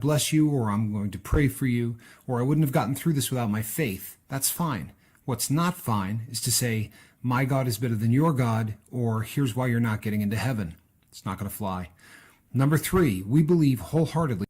bless you, or I'm going to pray for you, or I wouldn't have gotten through this without my faith. That's fine. What's not fine is to say, my God is better than your God, or here's why you're not getting into heaven. It's not going to fly. Number 3, we believe wholeheartedly.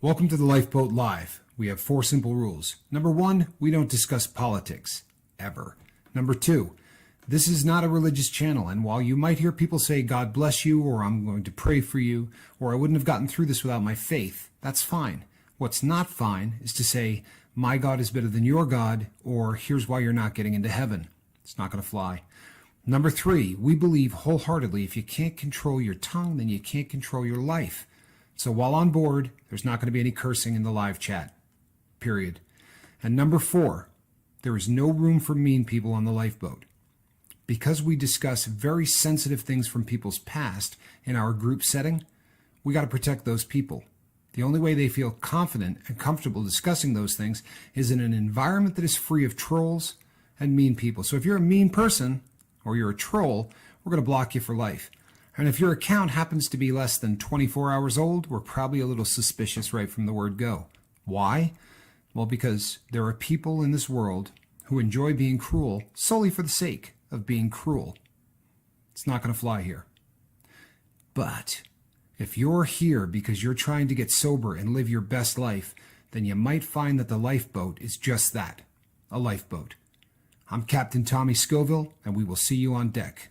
Welcome to the Lifeboat Live. We have 4 simple rules. Number 1, we don't discuss politics, ever. Number 2, this is not a religious channel, and while you might hear people say, God bless you, or I'm going to pray for you, or I wouldn't have gotten through this without my faith, that's fine. What's not fine is to say, my God is better than your God, or here's why you're not getting into heaven. It's not going to fly. Number 3, we believe wholeheartedly if you can't control your tongue, then you can't control your life. So while on board, there's not going to be any cursing in the live chat, period. And number 4, there is no room for mean people on the lifeboat. Because we discuss very sensitive things from people's past in our group setting, we got to protect those people. The only way they feel confident and comfortable discussing those things is in an environment that is free of trolls and mean people. So if you're a mean person or you're a troll, we're going to block you for life. And if your account happens to be less than 24 hours old, we're probably a little suspicious right from the word go. Why? Well, because there are people in this world who enjoy being cruel solely for the sake of being cruel. It's not going to fly here. But if you're here because you're trying to get sober and live your best life, then you might find that the lifeboat is just that, a lifeboat. I'm Captain Tommy Scoville, and we will see you on deck.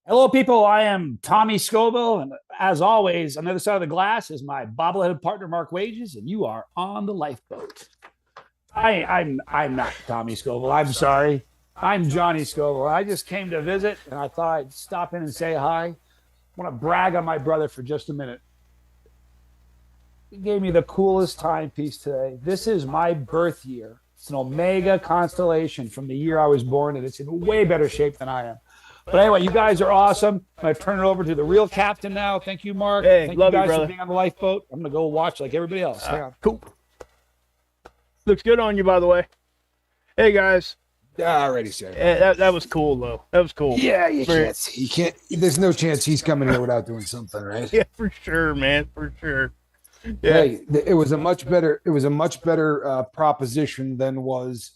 Hello, people. I am Tommy Scoville, and as always, on the other side of the glass is my bobbleheaded partner, Mark Wages, and you are on the lifeboat. I'm not Tommy Scoville. I'm sorry. I'm Johnny Scoville. I just came to visit, and I thought I'd stop in and say hi. I want to brag on my brother for just a minute. He gave me the coolest timepiece today. This is my birth year. It's an Omega constellation from the year I was born, and it's in way better shape than I am. But anyway, you guys are awesome. I'm going to turn it over to the real captain now. Thank you, Mark. Hey, Thank love you guys brother. for being on the lifeboat. I'm going to go watch like everybody else. Hang on. Cool. Looks good on you, by the way. Hey, guys. Yeah, already, sir. That was cool though. That was cool. Yeah, you Very- can't. You can't. There's no chance he's coming here without doing something, right? Yeah, for sure, man. For sure. Yeah. Hey, it was a much better. It was a much better proposition than was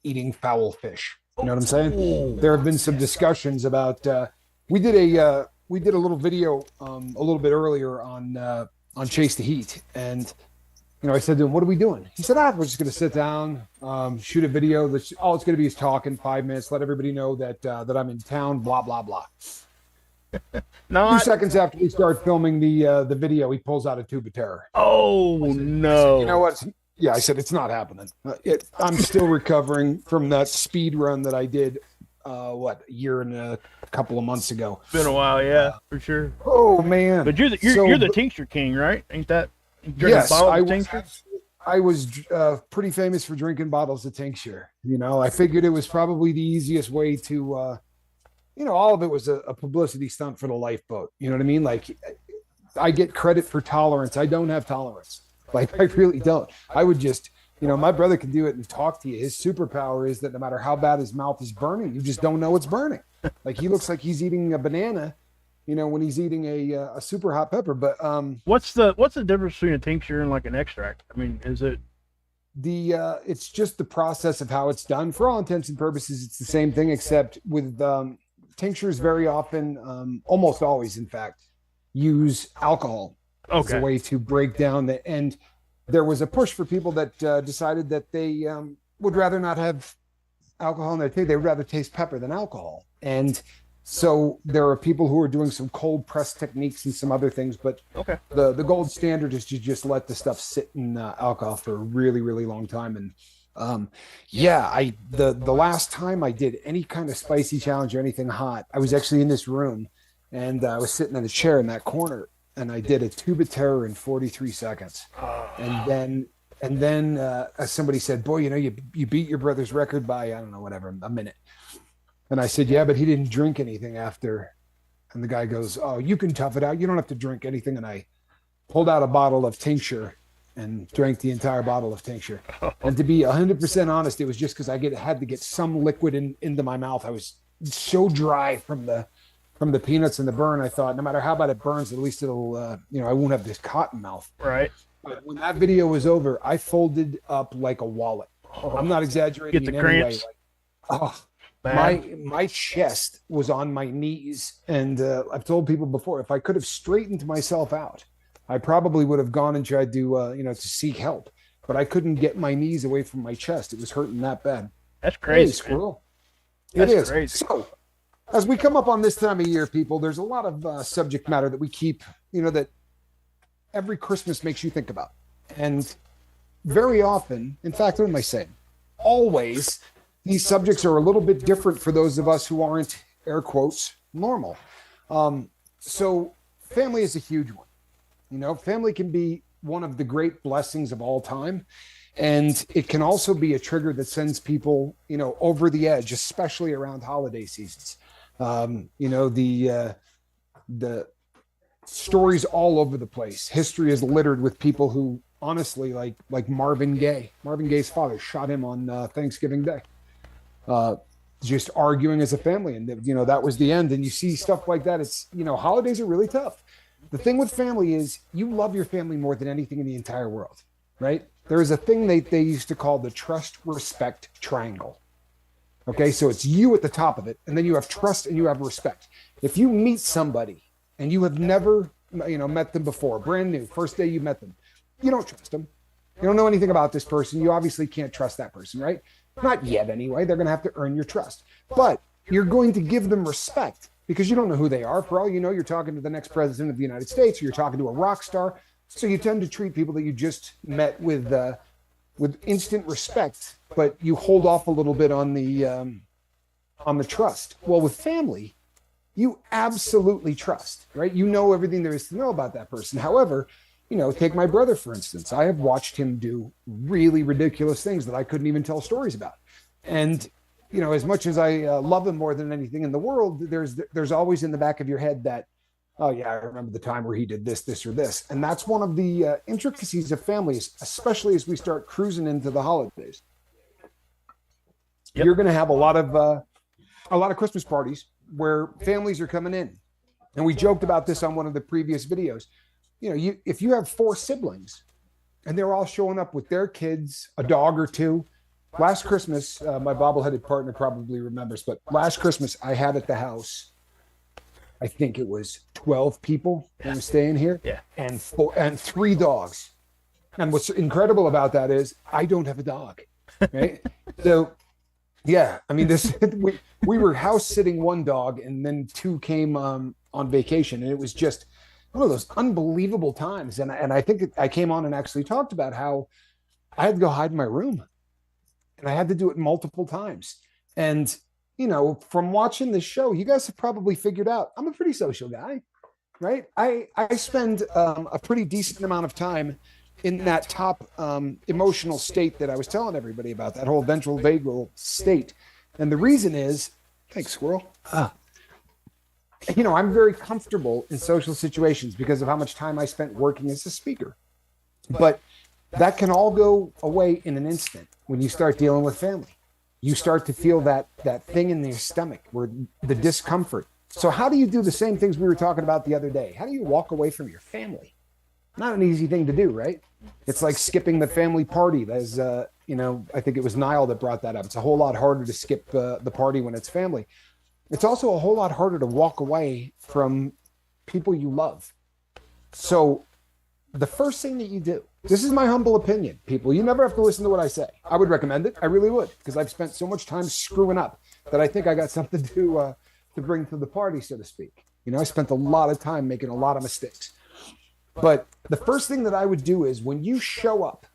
eating foul fish. You know what I'm saying? There have been some discussions about. We did a little video a little bit earlier on Chase the Heat, and I said to him, "What are we doing?" He said, "We're just going to sit down, shoot a video. All it's going to be is talking 5 minutes. Let everybody know that I'm in town. Blah blah blah." No. 2 seconds after we start filming the video, he pulls out a tube of terror. Oh no. You know what? Yeah, I said it's not happening. I'm still recovering from that speed run that I did. A year and a couple of months ago. It's been a while, yeah, for sure. Oh man! But you're the tincture king, right? Ain't that? Yes, I was pretty famous for drinking bottles of tincture. I figured it was probably the easiest way to, all of it was a publicity stunt for the lifeboat. You know what I mean? Like, I get credit for tolerance. I don't have tolerance. Like, I really don't. I would just, my brother can do it and talk to you. His superpower is that no matter how bad his mouth is burning, you just don't know it's burning. Like, he looks like he's eating a banana, when he's eating a super hot pepper. But what's the difference between a tincture and like an extract? I mean, is it it's just the process of how it's done. For all intents and purposes, it's the same thing, except with tinctures very often, almost always, in fact, use alcohol as a way to break down the end. There was a push for people that decided that they would rather not have alcohol in their tea. They would rather taste pepper than alcohol. And so there are people who are doing some cold press techniques and some other things. But the gold standard is to just let the stuff sit in alcohol for a really, really long time. And the last time I did any kind of spicy challenge or anything hot, I was actually in this room and I was sitting in a chair in that corner. And I did a tube of terror in 43 seconds. And then somebody said, "Boy, you beat your brother's record by, I don't know, whatever, a minute." And I said, "Yeah, but he didn't drink anything after." And the guy goes, "Oh, you can tough it out. You don't have to drink anything." And I pulled out a bottle of tincture and drank the entire bottle of tincture. And to be 100% honest, it was just because I had to get some liquid into my mouth. I was so dry from the peanuts and the burn. I thought, no matter how bad it burns, at least it'll, I won't have this cotton mouth. Right. But when that video was over, I folded up like a wallet. I'm not exaggerating. Get the in any cramps. way. My chest was on my knees, and I've told people before, if I could have straightened myself out, I probably would have gone and tried to, to seek help. But I couldn't get my knees away from my chest. It was hurting that bad. That's crazy, Hey, squirrel. That's it is. crazy. So, as we come up on this time of year, people, there's a lot of subject matter that we keep, that every Christmas makes you think about. And very often, in fact, what am I saying? Always, these subjects are a little bit different for those of us who aren't, air quotes, normal. So family is a huge one. Family can be one of the great blessings of all time. And it can also be a trigger that sends people, over the edge, especially around holiday seasons. The stories all over the place. History is littered with people who, honestly, like Marvin Gaye. Marvin Gaye's father shot him on Thanksgiving Day, just arguing as a family, and that was the end. And you see stuff like that. It's holidays are really tough. The thing with family is you love your family more than anything in the entire world, right? There is a thing they used to call the trust respect triangle. Okay, so it's you at the top of it, and then you have trust and you have respect. If you meet somebody and you have never, met them before, brand new, first day you met them, you don't trust them. You don't know anything about this person. You obviously can't trust that person, right? Not yet anyway. They're going to have to earn your trust. But you're going to give them respect because you don't know who they are. For all you know, you're talking to the next president of the United States, or you're talking to a rock star. So you tend to treat people that you just met with instant respect, but you hold off a little bit on the trust. Well, with family, you absolutely trust, right? You know everything there is to know about that person. However, take my brother, for instance. I have watched him do really ridiculous things that I couldn't even tell stories about. And, as much as I love him more than anything in the world, there's always in the back of your head that, oh yeah, I remember the time where he did this, or this. And that's one of the intricacies of families, especially as we start cruising into the holidays. Yep. you're going to have a lot of Christmas parties where families are coming in. And we joked about this on one of the previous videos. If you have 4 siblings and they're all showing up with their kids, a dog or 2. Last Christmas, my bobbleheaded partner probably remembers, but last Christmas I had at the house, I think it was 12 people that were staying here, and 3 dogs. And what's incredible about that is I don't have a dog, right? So, yeah, I mean, we were house sitting 1 dog, and then 2 came on vacation, and it was just one of those unbelievable times. And I think I came on and actually talked about how I had to go hide in my room, and I had to do it multiple times. And from watching this show, you guys have probably figured out I'm a pretty social guy, right? I spend a pretty decent amount of time in that top emotional state that I was telling everybody about, that whole ventral vagal state. And the reason is, thanks, squirrel. I'm very comfortable in social situations because of how much time I spent working as a speaker. But that can all go away in an instant when you start dealing with family. You start to feel that thing in your stomach, where the discomfort. So how do you do the same things we were talking about the other day? How do you walk away from your family? Not an easy thing to do, right? It's like skipping the family party. There's, I think it was Niall that brought that up. It's a whole lot harder to skip the party when it's family. It's also a whole lot harder to walk away from people you love. So the first thing that you do, this is my humble opinion, people, you never have to listen to what I say. I would recommend it. I really would, because I've spent so much time screwing up that I think I got something to bring to the party, so to speak. I spent a lot of time making a lot of mistakes. But the first thing that I would do is when you show up,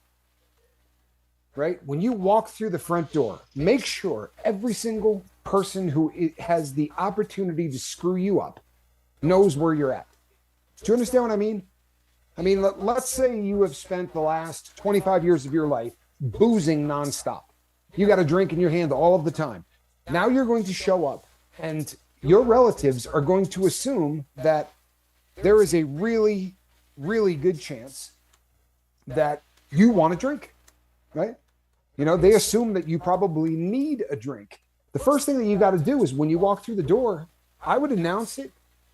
right, when you walk through the front door, make sure every single person who has the opportunity to screw you up knows where you're at. Do you understand what I mean? I mean, let's say you have spent the last 25 years of your life boozing nonstop. You got a drink in your hand all of the time. Now you're going to show up, and your relatives are going to assume that there is a really, really good chance that you want a drink, right? They assume that you probably need a drink. The first thing that you got to do is when you walk through the door, I would announce it.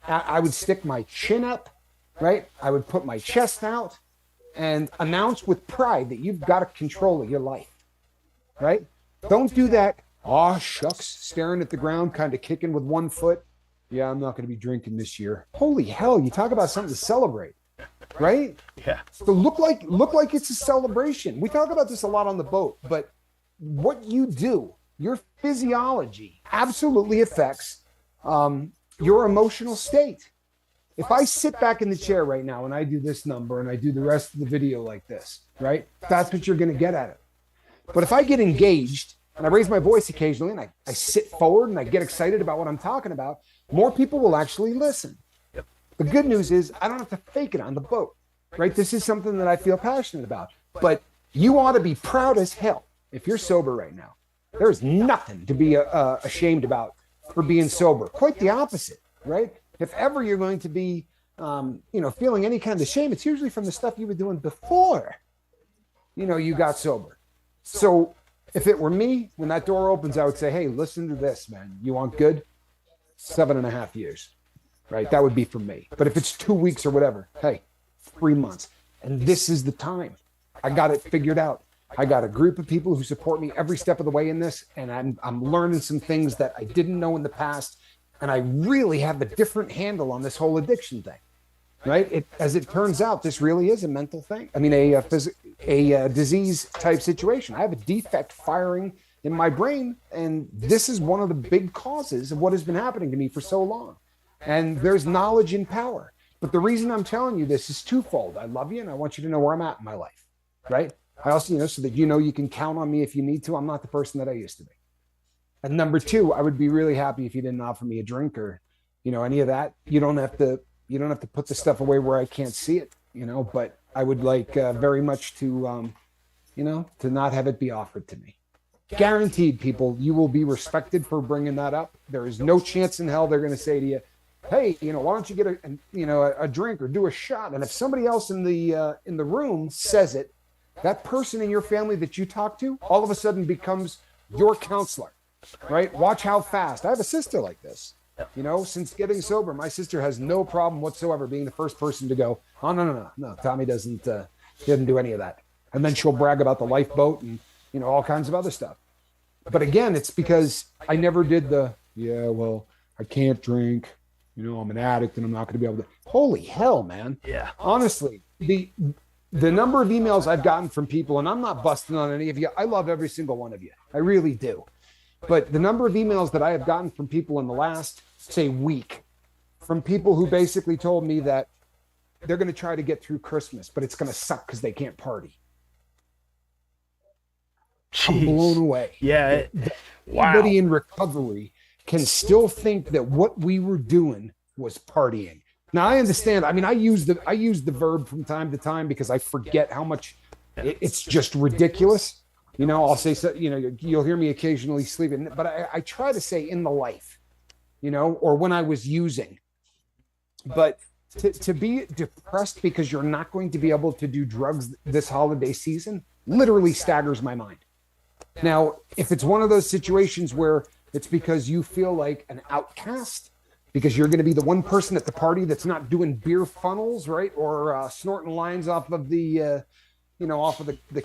I would stick my chin up, right? I would put my chest out and announce with pride that you've got a control of your life, right? Don't do that, aw shucks, staring at the ground, kind of kicking with 1 foot. Yeah, I'm not going to be drinking this year. Holy hell, you talk about something to celebrate, right? Yeah. So look like it's a celebration. We talk about this a lot on the boat, but what you do, your physiology absolutely affects your emotional state. If I sit back in the chair right now and I do this number and I do the rest of the video like this, right? That's what you're going to get at it. But if I get engaged and I raise my voice occasionally and I sit forward and I get excited about what I'm talking about, more people will actually listen. Yep. The good news is I don't have to fake it on the boat, right? This is something that I feel passionate about. But you ought to be proud as hell if you're sober right now. There's nothing to be ashamed about for being sober. Quite the opposite, right? If ever you're going to be, feeling any kind of shame, it's usually from the stuff you were doing before, you got sober. So if it were me, when that door opens, I would say, hey, listen to this, man. You want good? 7.5 years, right? That would be for me. But if it's 2 weeks or whatever, hey, 3 months. And this is the time. I got it figured out. I got a group of people who support me every step of the way in this. And I'm learning some things that I didn't know in the past. And I really have a different handle on this whole addiction thing, right? As it turns out, this really is a mental thing. I mean, a disease type situation. I have a defect firing in my brain, and this is one of the big causes of what has been happening to me for so long. And there's knowledge in power. But the reason I'm telling you this is twofold. I love you, and I want you to know where I'm at in my life, right? I also, so that you can count on me if you need to. I'm not the person that I used to be. And number 2, I would be really happy if you didn't offer me a drink or, any of that. You don't have to put the stuff away where I can't see it, but I would like very much to, to not have it be offered to me. Guaranteed, people, you will be respected for bringing that up. There is no chance in hell they're going to say to you, hey, why don't you get a drink or do a shot? And if somebody else in the room says it, that person in your family that you talk to all of a sudden becomes your counselor, right? Watch how fast. I have a sister like this. You know, since getting sober, my sister has no problem whatsoever being the first person to go, oh, no, Tommy doesn't do any of that. And then she'll brag about the lifeboat and, you know, all kinds of other stuff. But again, it's because I never did well, I can't drink. You know, I'm an addict and I'm not going to be able to. Holy hell, man. Yeah. Honestly, the number of emails I've gotten from people, and I'm not busting on any of you. I love every single one of you. I really do. But the number of emails that I have gotten from people in the last, say, week, from people who basically told me that they're going to try to get through Christmas, but it's going to suck because they can't party. Jeez. I'm blown away. Yeah. Wow. Everybody in recovery can still think that what we were doing was partying. Now, I understand. I mean, I use the verb from time to time because I forget how much it's just ridiculous. You know, I'll say, so, you know, you'll hear me occasionally sleeping, but I try to say in the life, you know, or when I was using. But to be depressed because you're not going to be able to do drugs this holiday season literally staggers my mind. Now, if it's one of those situations where it's because you feel like an outcast, because you're going to be the one person at the party that's not doing beer funnels, right? Or snorting lines off of the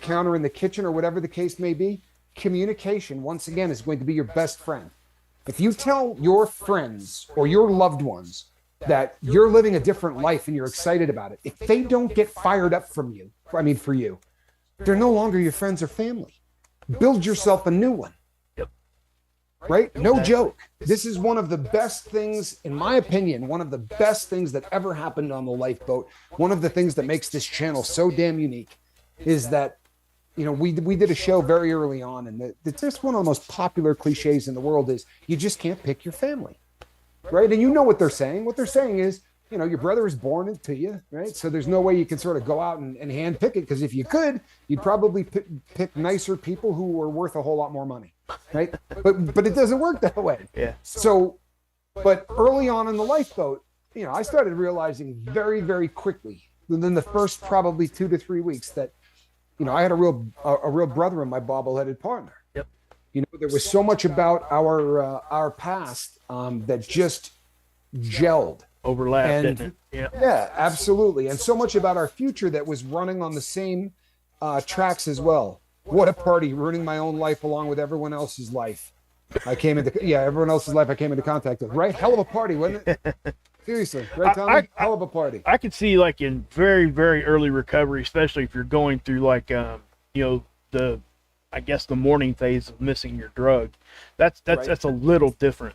counter in the kitchen or whatever the case may be. Communication, once again, is going to be your best friend. If you tell your friends or your loved ones that you're living a different life and you're excited about it, if they don't get fired up for you, they're no longer your friends or family. Build yourself a new one. Right? No joke. This is one of the best things, in my opinion, one of the best things that ever happened on the lifeboat. One of the things that makes this channel so damn unique is that, you know, we did a show very early on, and it's just one of the most popular cliches in the world is you just can't pick your family. Right? And you know what they're saying. What they're saying is, you know, your brother is born into you, right? So there's no way you can sort of go out and hand pick it, because if you could, you'd probably pick nicer people who are worth a whole lot more money. Right. But it doesn't work that way. Yeah. So, but early on in the lifeboat, you know, I started realizing very, very quickly within the first probably 2 to 3 weeks that, you know, I had a real brother in my bobbleheaded partner. Yep. You know, there was so much about our past that just gelled. Overlapped, And didn't it? yeah, absolutely. And so much about our future that was running on the same tracks as well. What a party, ruining my own life along with everyone else's life. Everyone else's life I came into contact with. Right? Hell of a party, wasn't it? Seriously. Right, Tommy? Hell of a party. I could see, like, in very, very early recovery, especially if you're going through, like, you know, the morning phase of missing your drug. That's a little different.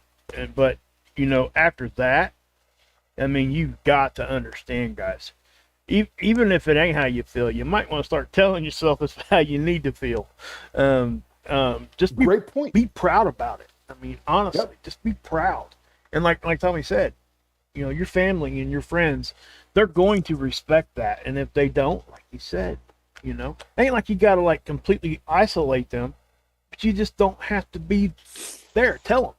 But, you know, after that, I mean, you've got to understand, guys. Even if it ain't how you feel, you might want to start telling yourself it's how you need to feel. Just be, great point. Be proud about it. I mean, honestly, just be proud. And like Tommy said, you know, your family and your friends, they're going to respect that. And if they don't, like he said, you know, ain't like you got to like completely isolate them, but you just don't have to be there. Tell them.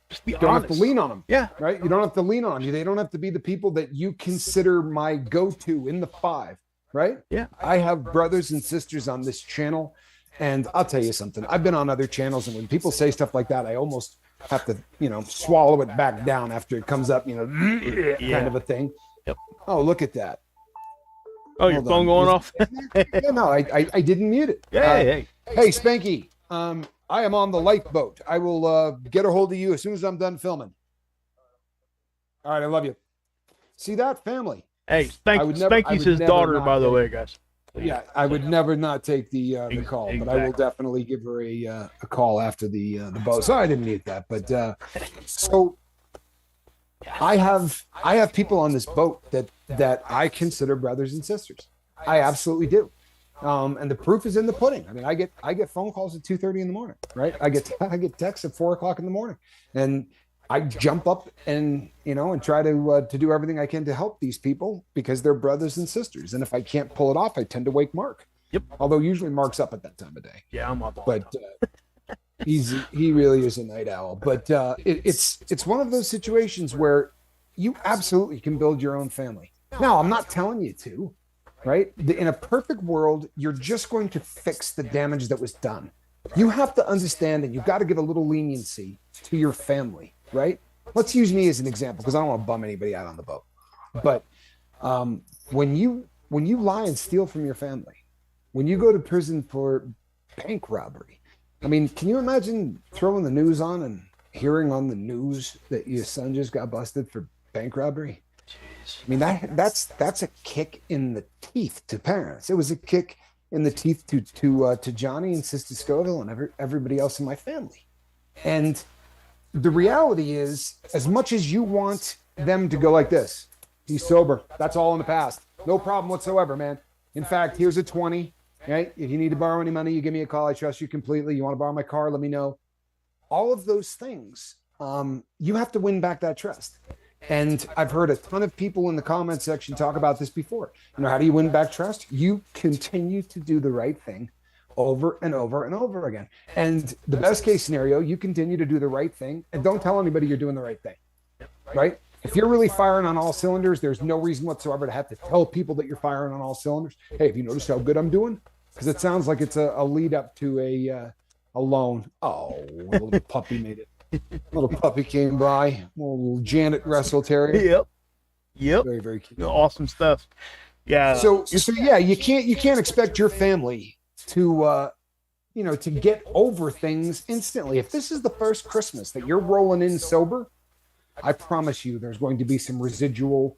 Just be honest. You don't have to lean on them. Yeah. Right? You don't have to lean on you. They don't have to be the people that you consider my go-to in the 5, right? Yeah. I have brothers and sisters on this channel, and I'll tell you something. I've been on other channels, and when people say stuff like that, I almost have to, you know, swallow it back down after it comes up, you know, kind of a thing. Yep. Oh, look at that. Oh, your phone going off? Yeah, no, I didn't mute it. Hey. Hey, Spanky. I am on the lifeboat. I will get a hold of you as soon as I'm done filming. All right, I love you. See that, family? Hey, Spanky's his daughter, by the way, guys. Yeah, I would never not take the call, Exactly. but I will definitely give her a call after the boat. Sorry, I didn't need that, but so I have people on this boat that I consider brothers and sisters. I absolutely do. And the proof is in the pudding. I mean, I get phone calls at 2:30 in the morning, right? I get texts at 4 o'clock in the morning, and I jump up and, you know, and try to do everything I can to help these people because they're brothers and sisters. And if I can't pull it off, I tend to wake Mark. Yep. Although usually Mark's up at that time of day. Yeah, I'm up. But he really is a night owl. But it's one of those situations where you absolutely can build your own family. Now, I'm not telling you to. Right? In a perfect world, you're just going to fix the damage that was done. you have to understand that you've got to give a little leniency to your family, right? Let's use me as an example because I don't want to bum anybody out on the boat. But when you lie and steal from your family, when you go to prison for bank robbery, I mean, can you imagine throwing the news on and hearing on the news that your son just got busted for bank robbery? I mean, that's a kick in the teeth to parents. It was a kick in the teeth to Johnny and Sister Scoville and everybody else in my family. And the reality is, as much as you want them to go like this, he's sober, that's all in the past, no problem whatsoever, man. In fact, here's a 20. Right? If you need to borrow any money, you give me a call. I trust you completely. You want to borrow my car, let me know. All of those things, you have to win back that trust. And I've heard a ton of people in the comment section talk about this before. You know, how do you win back trust? You continue to do the right thing over and over and over again. And the best case scenario, you continue to do the right thing and don't tell anybody you're doing the right thing, right? If you're really firing on all cylinders, there's no reason whatsoever to have to tell people that you're firing on all cylinders. Hey, have you noticed how good I'm doing? Because it sounds like it's a lead up to a loan. Oh, a little puppy made it. Little puppy came by. Little Janet Russell Terrier. Yep. Very, very cute. Awesome stuff. Yeah. So yeah, you can't expect your family to to get over things instantly. If this is the first Christmas that you're rolling in sober, I promise you there's going to be some residual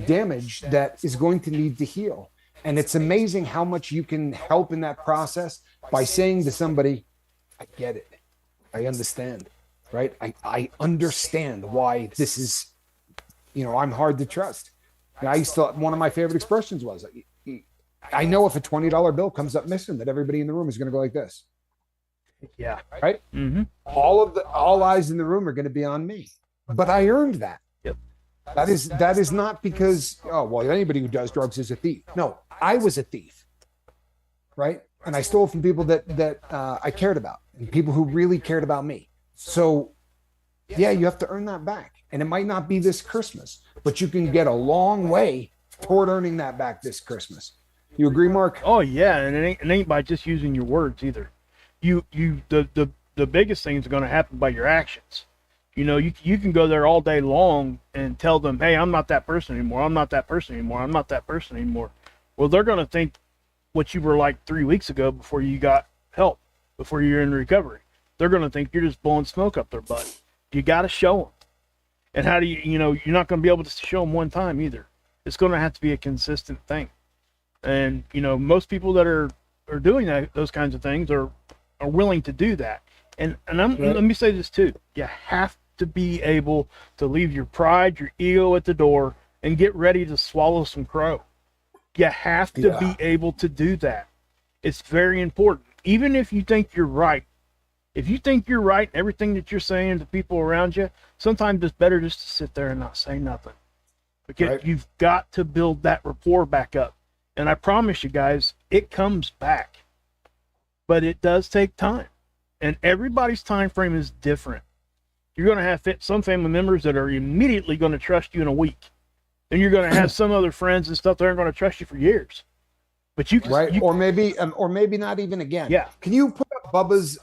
damage that is going to need to heal. And it's amazing how much you can help in that process by saying to somebody, I get it. I understand, right? I understand why this is, I'm hard to trust. And I used to, one of my favorite expressions was, I know if a $20 bill comes up missing that everybody in the room is going to go like this. Yeah. Right? Mm-hmm. All eyes in the room are going to be on me. But I earned that. Yep. That is not because, anybody who does drugs is a thief. No, I was a thief, right? And I stole from people that I cared about and people who really cared about me. So, yeah, you have to earn that back. And it might not be this Christmas, but you can get a long way toward earning that back this Christmas. You agree, Mark? Oh yeah, and it ain't by just using your words either. The biggest thing is going to happen by your actions. You can go there all day long and tell them, hey, I'm not that person anymore. I'm not that person anymore. I'm not that person anymore. Well, they're going to think what you were like 3 weeks ago before you got help, before you're in recovery. They're going to think you're just blowing smoke up their butt. You got to show them. And how do you're not going to be able to show them one time either. It's going to have to be a consistent thing. And, most people that are doing those kinds of things are willing to do that. And let me say this too. You have to be able to leave your pride, your ego at the door and get ready to swallow some crow. You have to be able to do that. It's very important. Even if you think you're right. If you think you're right, everything that you're saying to people around you, sometimes it's better just to sit there and not say nothing. Because you've got to build that rapport back up. And I promise you guys, it comes back. But it does take time. And everybody's time frame is different. You're going to have some family members that are immediately going to trust you in a week. Then you're going to have some other friends and stuff that aren't going to trust you for years. But you can, or maybe not even again. Yeah. Can you put up Bubba's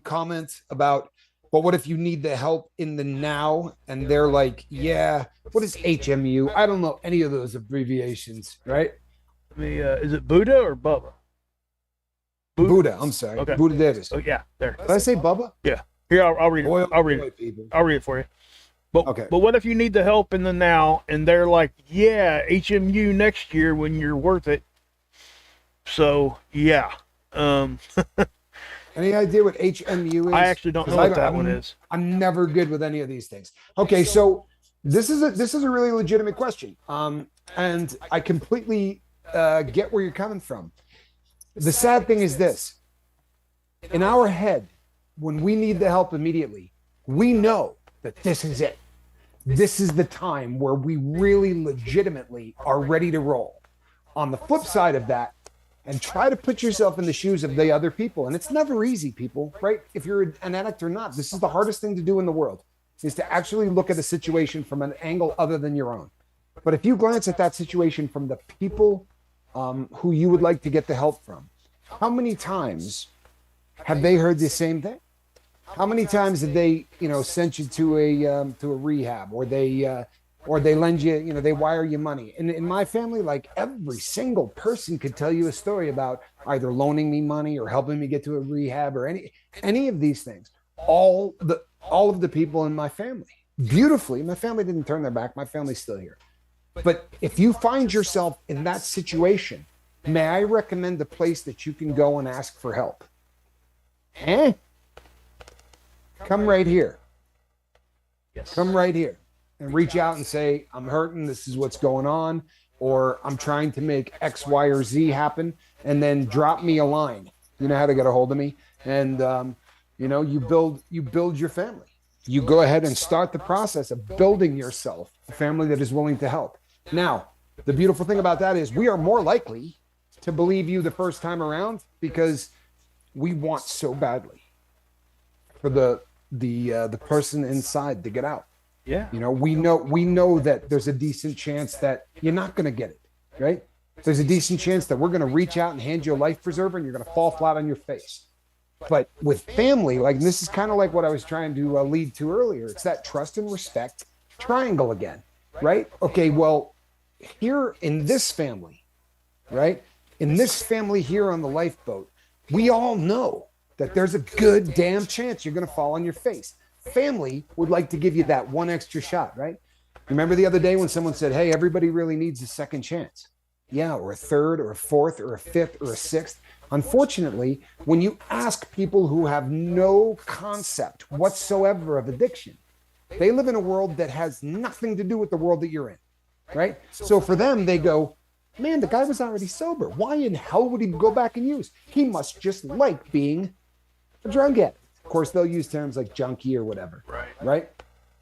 comment about, but what if you need the help in the now? And they're like, yeah, what is HMU? I don't know any of those abbreviations, right? Is it Buddha or Bubba? Buddha, I'm sorry. Okay. Buddha Davis. Oh yeah, there. Did I say Bubba? Yeah. Here, I'll read it. I'll read it. I'll read it for you. But what if you need the help in the now, and they're like, yeah, HMU next year when you're worth it. So yeah. Any idea what HMU is? I actually don't know what that one is. I'm never good with any of these things. Okay, so this is a really legitimate question. And I completely get where you're coming from. The sad thing is this. In our head, when we need the help immediately, we know that this is it. This is the time where we really legitimately are ready to roll. On the flip side of that, and try to put yourself in the shoes of the other people. And it's never easy, people, right? If you're an addict or not, this is the hardest thing to do in the world, is to actually look at a situation from an angle other than your own. But if you glance at that situation from the people who you would like to get the help from, how many times have they heard the same thing? How many times have they, sent you to a rehab, or they lend you, they wire you money? And in my family, like every single person could tell you a story about either loaning me money or helping me get to a rehab or any of these things. All of the people in my family, beautifully, my family didn't turn their back. My family's still here. But if you find yourself in that situation, may I recommend a place that you can go and ask for help? Come right here. Yes. Come right here and reach out and say, I'm hurting. This is what's going on. Or I'm trying to make X, Y, or Z happen. And then drop me a line. You know how to get a hold of me. And, you build your family. You go ahead and start the process of building yourself a family that is willing to help. Now, the beautiful thing about that is we are more likely to believe you the first time around because we want so badly for the person inside to get out. Yeah. We know that there's a decent chance that you're not going to get it, right? There's a decent chance that we're going to reach out and hand you a life preserver and you're going to fall flat on your face. But with family, like this is kind of like what I was trying to lead to earlier. It's that trust and respect triangle again, right? Okay, well, here in this family, right? In this family here on the lifeboat, we all know that there's a good damn chance you're going to fall on your face. Family would like to give you that one extra shot, right? Remember the other day when someone said, hey, everybody really needs a second chance. Yeah, or a third or a fourth or a fifth or a sixth. Unfortunately, when you ask people who have no concept whatsoever of addiction, they live in a world that has nothing to do with the world that you're in, right? So for them, they go, man, the guy was already sober. Why in hell would he go back and use? He must just like being a drug addict. Of course, they'll use terms like junkie or whatever, right?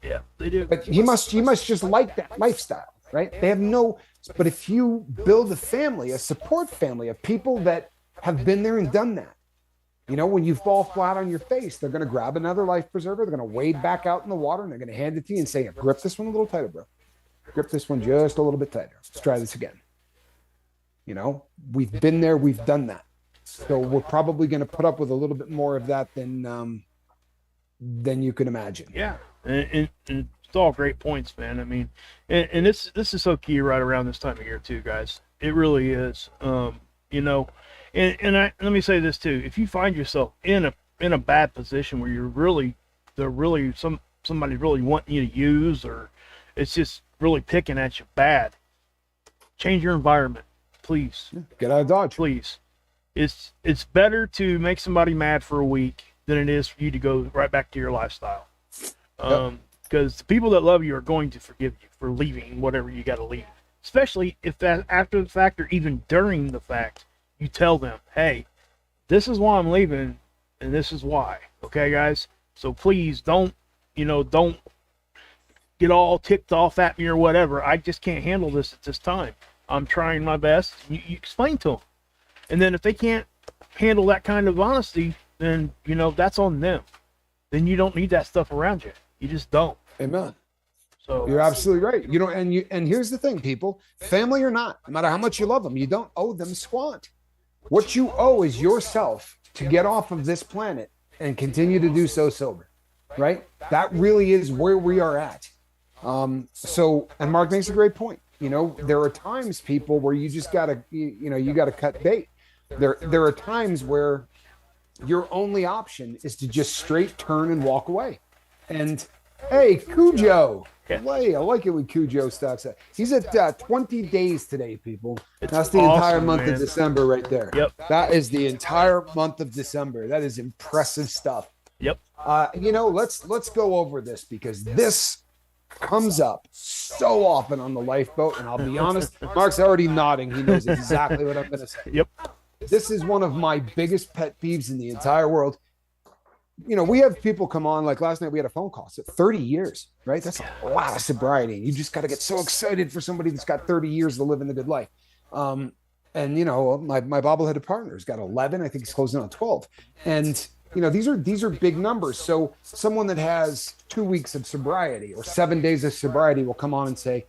Yeah, they do. But he must just like that lifestyle, right? They have no, but if you build a family, a support family of people that have been there and done that, when you fall flat on your face, they're going to grab another life preserver. They're going to wade back out in the water and they're going to hand it to you and say, grip this one a little tighter, bro. Grip this one just a little bit tighter. Let's try this again. We've been there. We've done that. So we're probably going to put up with a little bit more of that than you can imagine. Yeah. And it's all great points, man. I mean, and this is so key right around this time of year too, guys. It really is. And let me say this too: if you find yourself in a bad position where somebody really wanting you to use, or it's just really picking at you bad, change your environment, please. Get out of Dodge, please. It's better to make somebody mad for a week than it is for you to go right back to your lifestyle. Because the people that love you are going to forgive you for leaving whatever you got to leave, especially if that after the fact or even during the fact. You tell them, hey, this is why I'm leaving, and this is why. Okay, guys? So please don't get all ticked off at me or whatever. I just can't handle this at this time. I'm trying my best. You explain to them. And then if they can't handle that kind of honesty, then, that's on them. Then you don't need that stuff around you. You just don't. Amen. So you're absolutely right. And here's the thing, people, family or not, no matter how much you love them, you don't owe them squat. What you owe is yourself to get off of this planet and continue to do so sober, right? That really is where we are at. And Mark makes a great point. There are times, people, where you just gotta, you gotta cut bait. There are times where your only option is to just straight turn and walk away. And hey, Cujo. I like it when Cujo stocks up. He's at 20 days today, people. That's the entire month of December right there. Yep. That is the entire month of December. That is impressive stuff. Yep. Let's go over this because this comes up so often on the lifeboat. And I'll be honest, Mark's already nodding. He knows exactly what I'm going to say. Yep. This is one of my biggest pet peeves in the entire world. We have people come on, like last night we had a phone call. So 30 years, right? That's a lot of sobriety. You just got to get so excited for somebody that's got 30 years to live in the good life. My bobbleheaded partner's got 11. I think he's closing on 12. And, these are big numbers. So someone that has 2 weeks of sobriety or 7 days of sobriety will come on and say,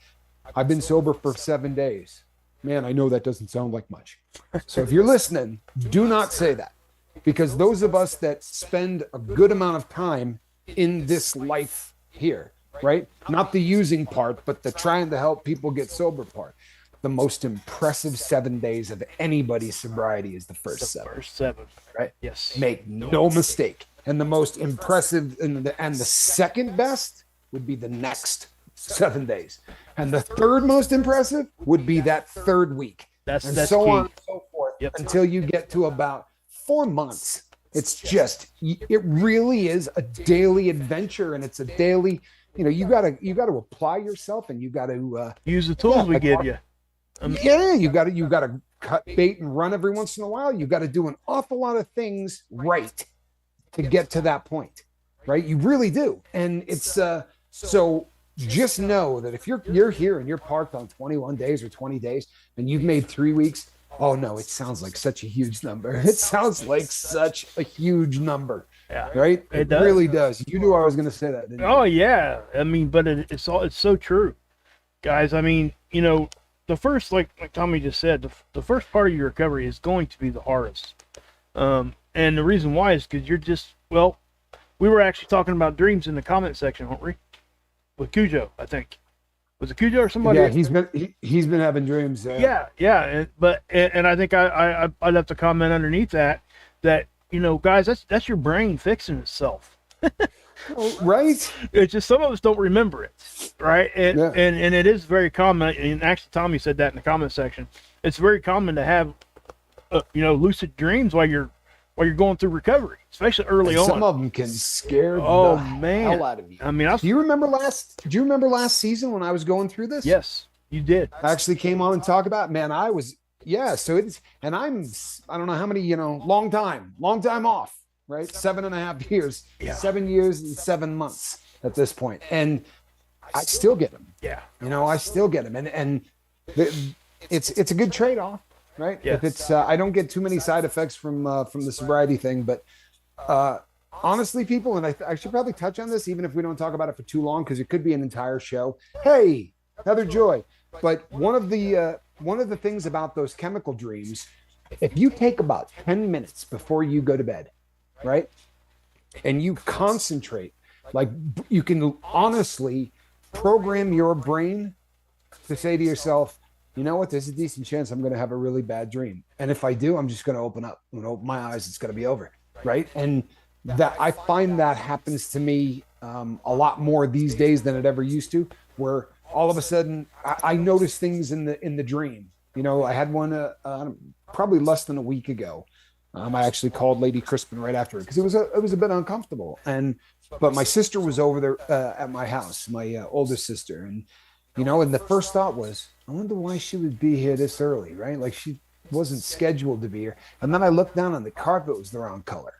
I've been sober for 7 days. Man, I know that doesn't sound like much. So if you're listening, do not say that. because those of us that spend a good amount of time in this life here, right? Not the using part, but the trying to help people get sober part. The most impressive 7 days of anybody's sobriety is the first seven. First seven, right? Yes. Make no mistake. And the most impressive and the second best would be the next 7 days. And the third most impressive would be that third week. That's so key. on and so forth until you get to about 4 months. It's just, it really is a daily adventure, and it's a daily, you gotta apply yourself, and you gotta use the tools we give you. You gotta cut bait and run every once in a while. You gotta do an awful lot of things right to get to that point, right? You really do. And it's so just know that if you're here and you're parked on 21 days or 20 days and you've made 3 weeks, oh no, it sounds like such a huge number. It sounds like such a huge number. Yeah. Right? It does. Really does. You knew I was gonna say that, didn't you? Oh yeah. I mean, but it's so true. Guys, I mean, the first, like Tommy just said, the first part of your recovery is going to be the hardest. And the reason why is because you're just, we were actually talking about dreams in the comment section, weren't we? With Cujo, I think. Was it Cujo or somebody? Yeah, he's been having dreams. Yeah. And I think I left a comment underneath that, guys, that's your brain fixing itself. Right? It's just some of us don't remember it, right? And it is very common. And actually, Tommy said that in the comment section. It's very common to have, lucid dreams while you're going through recovery, especially early on. Some of them can scare the hell out of you. I mean, do you remember last season when I was going through this? Yes, you did. I actually came on and talked about, man, I was, so it's, and I don't know how many, long time off, right? 7.5 years, 7 years and 7 months at this point. And I still get them. Yeah. I still get them. And it's a good trade-off. Right. Yes. If it's, I don't get too many side effects from the sobriety thing, but honestly, people, and I should probably touch on this, even if we don't talk about it for too long, because it could be an entire show. Hey, another joy. But one of the things about those chemical dreams, if you take about 10 minutes before you go to bed, right, and you concentrate, like you can honestly program your brain to say to yourself, you know what? There's a decent chance I'm going to have a really bad dream. And if I do, I'm just going to open up. I'm going to open my eyes. It's going to be over. Right. And that I find that happens to me a lot more these days than it ever used to, where all of a sudden I notice things in the dream. I had one probably less than a week ago. I actually called Lady Crispin right after it because it was a bit uncomfortable. But my sister was over there at my house, my oldest sister. And the first thought was, I wonder why she would be here this early, right? Like she wasn't scheduled to be here. And then I looked down and the carpet was the wrong color,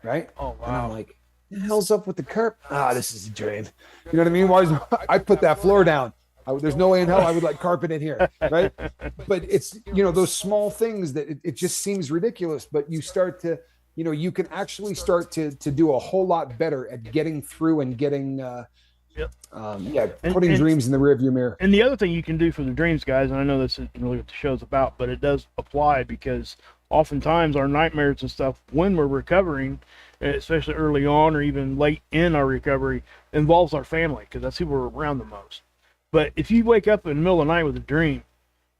right? Oh, wow. And I'm like, what the hell's up with the carpet? This is a dream. You know what I mean? Why I put that floor down? There's no way in hell I would like carpet in here, right? But it's, those small things that it just seems ridiculous, but you start to, you can actually start to do a whole lot better at getting through and getting, putting dreams in the rearview mirror. And the other thing you can do for the dreams, guys, and I know this isn't really what the show's about, but it does apply because oftentimes our nightmares and stuff when we're recovering, especially early on or even late in our recovery, involves our family because that's who we're around the most. But if you wake up in the middle of the night with a dream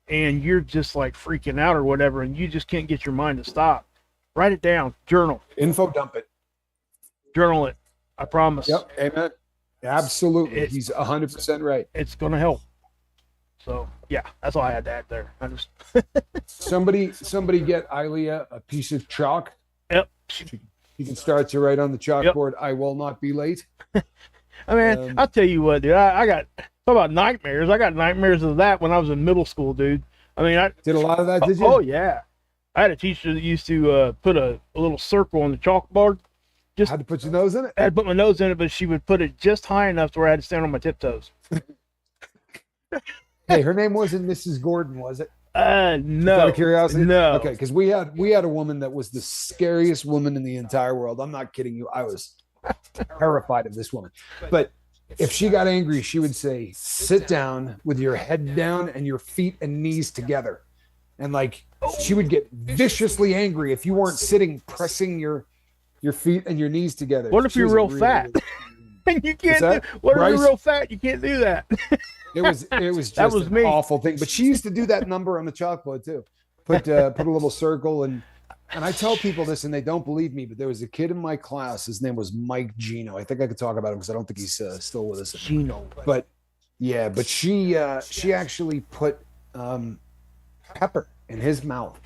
and you're just like freaking out or whatever, and you just can't get your mind to stop, write it down, journal. Info dump it. Journal it. I promise. Yep. Amen. Absolutely. He's 100% right. It's going to help. So, yeah, that's all I had to add there. I just somebody get Ilea a piece of chalk. Yep. You can start to write on the chalkboard, I will not be late. I mean, I'll tell you what, dude, I got, talk about nightmares. I got nightmares of that when I was in middle school, dude. I mean, I did a lot of that, did you? Oh, yeah. I had a teacher that used to put a little circle on the chalkboard. Just had to put your nose in it? I had to put my nose in it, but she would put it just high enough to where I had to stand on my tiptoes. Hey, her name wasn't Mrs. Gordon, was it? No. Out of curiosity? No. Okay, because we had a woman that was the scariest woman in the entire world. I'm not kidding you. I was terrified of this woman. But if she got angry, she would say, sit down with your head down and your feet and knees together. And like she would get viciously angry if you weren't sitting pressing your feet and your knees together. What if She you're was a real really, fat? really- You can't that? do. What if Bryce? you're real fat? You can't do that. It was just That was an me. awful thing. But she used to do that number on the chalkboard too. Put a little circle and I tell people this and they don't believe me, but there was a kid in my class. His name was Mike Gino. I think I could talk about him because I don't think he's still with us. Gino. But yeah, but she actually put pepper in his mouth,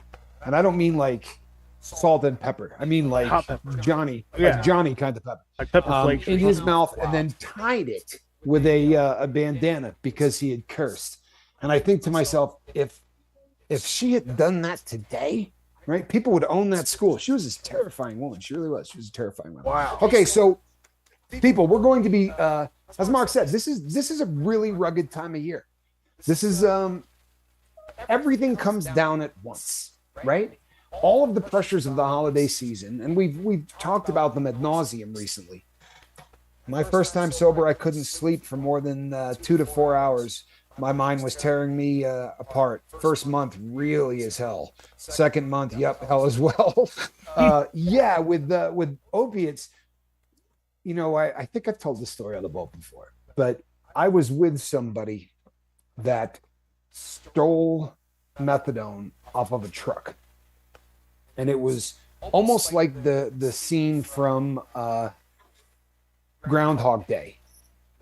and I don't mean like salt and pepper. I mean like Hot pepper. Johnny, Yeah. like Johnny kind of pepper, Like pepper flakes. in his mouth, and then tied it with a bandana because he had cursed. And I think to myself, if she had done that today, right, people would own that school. She was a terrifying woman. She really was. She was a terrifying woman. Wow. Okay, so people, we're going to be, as Mark said, this is a really rugged time of year. This is everything comes down at once, right? All of the pressures of the holiday season, and we've talked about them ad nauseum recently. My first time sober, I couldn't sleep for more than 2 to 4 hours. My mind was tearing me apart. First month, really as hell. Second month, yep, hell as well. Yeah, with opiates, you know, I think I've told this story on the boat before, but I was with somebody that stole methadone off of a truck. And it was almost like the scene from Groundhog Day,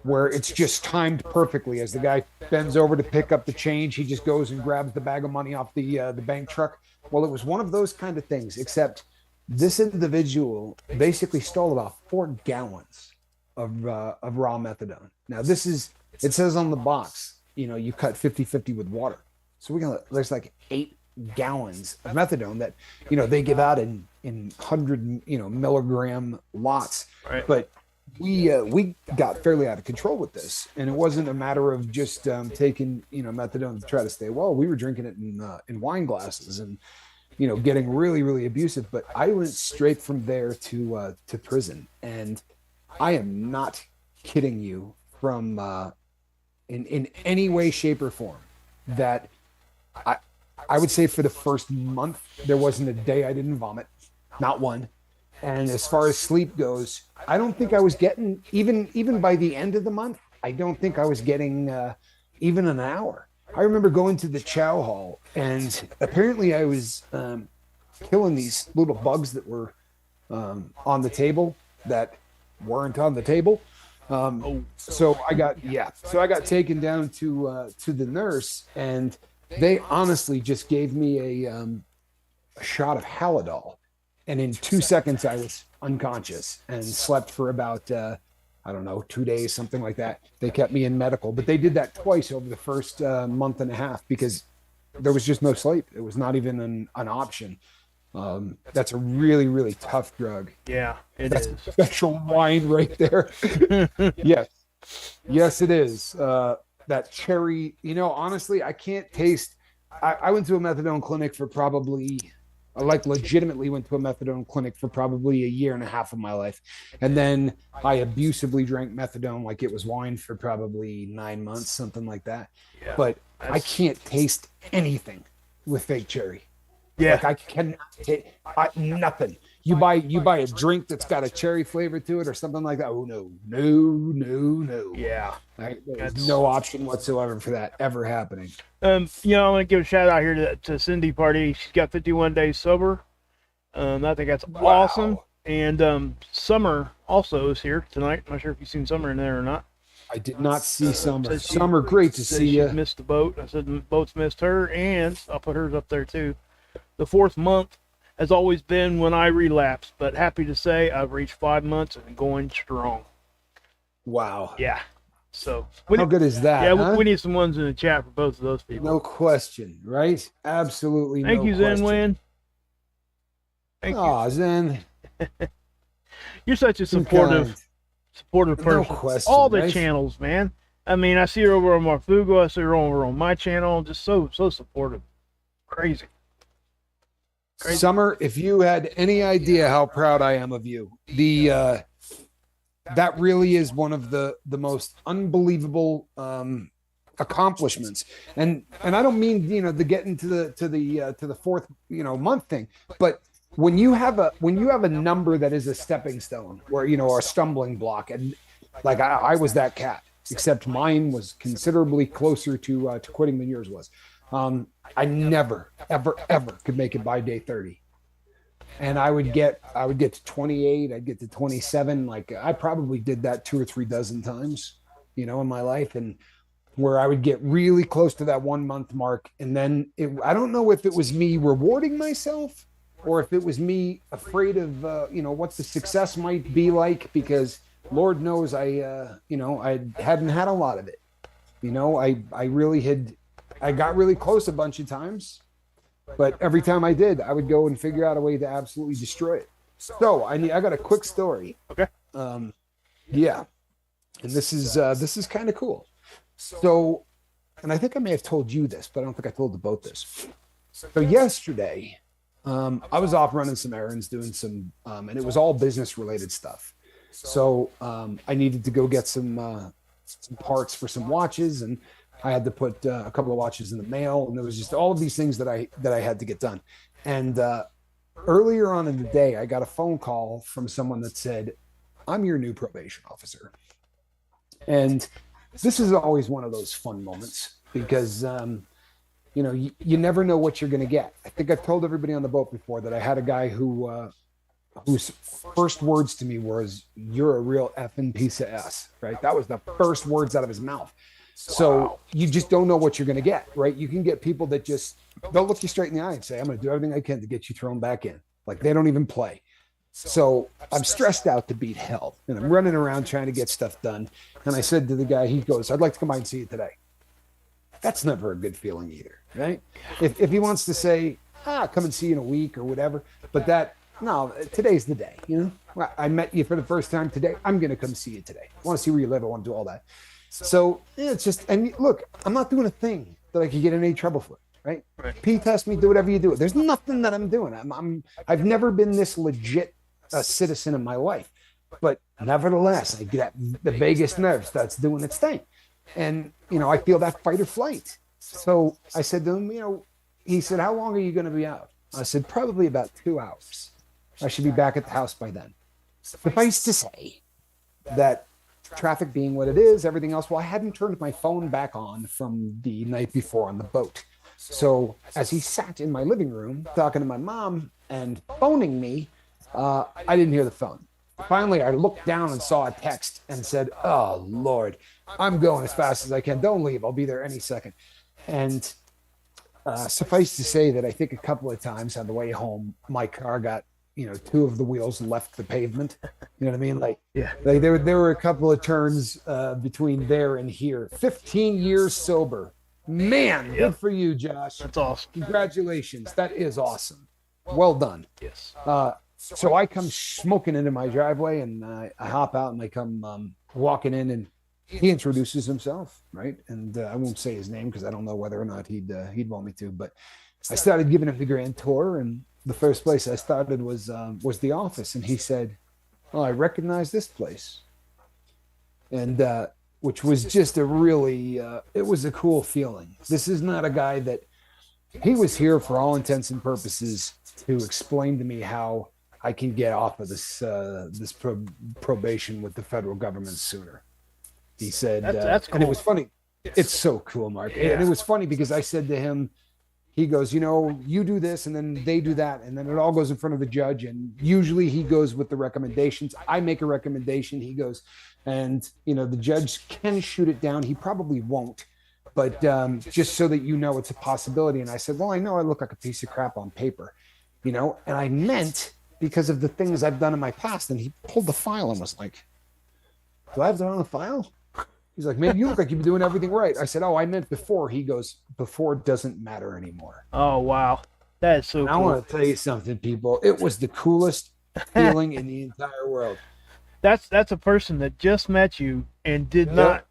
where it's just timed perfectly. As the guy bends over to pick up the change, he just goes and grabs the bag of money off the bank truck. Well, it was one of those kind of things, except this individual basically stole about 4 gallons of raw methadone. Now, it says on the box, you know, you cut 50-50 with water. So there's like 8 gallons of methadone that, you know, they give out in 100, you know, milligram lots. Right. But we got fairly out of control with this, and it wasn't a matter of just taking, you know, methadone to try to stay well. We were drinking it in wine glasses and, you know, getting really, really abusive. But I went straight from there to prison, and I am not kidding you from in any way, shape, or form that I would say for the first month there wasn't a day I didn't vomit, not one. And as far as sleep goes, I don't think I was getting even by the end of the month. I don't think I was getting even an hour. I remember going to the chow hall, and apparently I was killing these little bugs that were on the table that weren't on the table. So I got taken down to the nurse, and they honestly just gave me a shot of Halidol. And in 2 seconds, I was unconscious and slept for about, 2 days, something like that. They kept me in medical, but they did that twice over the first month and a half because there was just no sleep. It was not even an option. That's a really, really tough drug. Yeah, That's special wine right there. Yes, it is. That cherry, you know, honestly, I can't taste. I went to a methadone clinic for probably... legitimately went to a methadone clinic for probably a year and a half of my life. And then I abusively drank methadone like it was wine for probably 9 months, something like that. Yeah, but I can't taste anything with fake cherry. Yeah. Like I cannot taste nothing. You buy a drink that's got a cherry flavor to it or something like that. Oh no. Yeah. There's no option whatsoever for that ever happening. You know, I'm gonna give a shout out here to Cindy Party. She's got 51 days sober. I think that's awesome. And Summer also is here tonight. I'm not sure if you've seen Summer in there or not. I did not see Summer. Summer, great to see you. Missed the boat. I said the boat's missed her, and I'll put hers up there too. The 4th month has always been when I relapsed, but happy to say I've reached 5 months and going strong. Wow. Yeah. So how good is that? Yeah, huh? we need some ones in the chat for both of those people. No question, right? Absolutely. Thank you, Zen Win. Thank you. Zen. You're such a supportive person. No question. All the right? channels, man. I mean, I see her over on Marfugo. I see her over on my channel. Just so supportive. Crazy. Summer, if you had any idea how proud I am of you, that really is one of the most unbelievable accomplishments. And I don't mean, you know, to get into the fourth, you know, month thing, but when you have a number that is a stepping stone, or, you know, or a stumbling block, and like I was that cat, except mine was considerably closer to quitting than yours was. I never, ever, ever could make it by day 30. And I would get to 28, I'd get to 27. Like I probably did that 2 or 3 dozen times, you know, in my life. And where I would get really close to that 1 month mark. And then I don't know if it was me rewarding myself or if it was me afraid of, you know, what the success might be like, because Lord knows I hadn't had a lot of it. You know, I got really close a bunch of times, but every time I did, I would go and figure out a way to absolutely destroy it. So I got a quick story. Okay. Yeah. And this is kind of cool. So, and I think I may have told you this, but I don't think I told the boat this. So yesterday, I was off running some errands, doing some, and it was all business related stuff. So I needed to go get some parts for some watches, and I had to put a couple of watches in the mail, and there was just all of these things that I had to get done. And earlier on in the day, I got a phone call from someone that said, "I'm your new probation officer." And this is always one of those fun moments because, you know, you never know what you're going to get. I think I've told everybody on the boat before that I had a guy whose first words to me was, "You're a real effing piece of S," right? That was the first words out of his mouth. So you just don't know what you're going to get, right? You can get people that they'll look you straight in the eye and say, "I'm going to do everything I can to get you thrown back in." Like they don't even play. So I'm stressed out to beat hell, and I'm running around trying to get stuff done. And I said to the guy, he goes, "I'd like to come by and see you today." That's never a good feeling either, right? If he wants to say, "come and see you in a week" or whatever, but no, today's the day, you know? I met you for the first time today. I'm going to come see you today. I want to see where you live. I want to do all that. So it's just, and look, I'm not doing a thing that I could get in any trouble for, right? P test me, do whatever you do. There's nothing that I'm doing. I've never been this legit citizen in my life, but nevertheless, I get the vagus nerve starts doing its thing. And, you know, I feel that fight or flight. So I said to him, you know, he said, "How long are you going to be out?" I said, "Probably about 2 hours. I should be back at the house by then." Suffice to say that traffic being what it is, everything else, well, I hadn't turned my phone back on from the night before on the boat. So as he sat in my living room talking to my mom and phoning me, I didn't hear the phone. Finally, I looked down and saw a text and said, "Oh, Lord, I'm going as fast as I can. Don't leave. I'll be there any second." And suffice to say that I think a couple of times on the way home, my car got, you know, 2 of the wheels left the pavement. You know what I mean? Like, yeah, like there were a couple of turns between there and here. 15 years sober. Man, good for you, Josh. That's awesome. Congratulations. That is awesome. Well done. Yes. So I come smoking into my driveway, and I hop out, and I come walking in, and he introduces himself, right? And I won't say his name because I don't know whether or not he'd want me to. But I started giving him the grand tour, and the first place I started was the office, and he said, "Oh, I recognize this place," and which was just a really it was a cool feeling. This is not a guy that he was here for all intents and purposes to explain to me how I can get off of this probation with the federal government sooner. He said, that's cool. And it was funny. It's so cool, Mark. Yeah. And it was funny because I said to him, he goes, "You know, you do this and then they do that. And then it all goes in front of the judge. And usually he goes with the recommendations. I make a recommendation." He goes, "And, you know, the judge can shoot it down. He probably won't. But just so that you know, it's a possibility." And I said, "Well, I know I look like a piece of crap on paper, you know," and I meant because of the things I've done in my past. And he pulled the file and was like, "Do I have that on the file?" He's like, "Man, you look like you've been doing everything right." I said, "Oh, I meant before." He goes, "Before doesn't matter anymore." Oh, wow. That is so And cool. I want to tell you something, people. It was the coolest feeling in the entire world. That's a person that just met you and did not